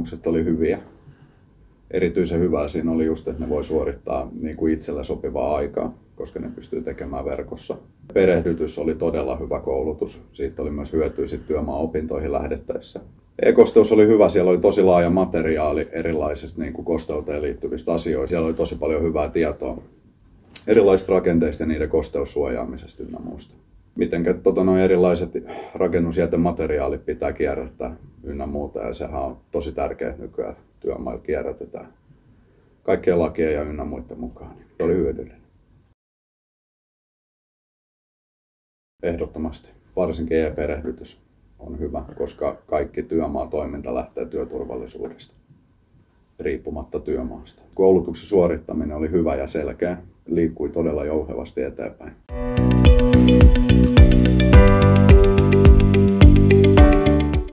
kokemukset oli hyviä. Erityisen hyvää siinä oli just, että ne voi suorittaa niin kuin itselle sopivaa aikaa, koska ne pystyy tekemään verkossa. Perehdytys oli todella hyvä koulutus. Siitä oli myös hyötyä työmaaopintoihin lähdettäessä. E-kosteus oli hyvä. Siellä oli tosi laaja materiaali erilaisista niin kuin kosteuteen liittyvistä asioista. Siellä oli tosi paljon hyvää tietoa erilaisista rakenteista ja niiden kosteussuojaamisesta ynnä muusta. Mitenkä erilaiset rakennusjätemateriaalit pitää kierrättää ynnä muuta. Ja sehän on tosi tärkeää, että nykyään työmailla kierrätetään kaikkien lakien ja ynnä muiden mukaan. Se oli hyödyllinen. Ehdottomasti. Varsinkin e-perehdytys on hyvä, koska kaikki työmaatoiminta lähtee työturvallisuudesta, riippumatta työmaasta. Koulutuksen suorittaminen oli hyvä ja selkeä, liikkui todella jouhevasti eteenpäin.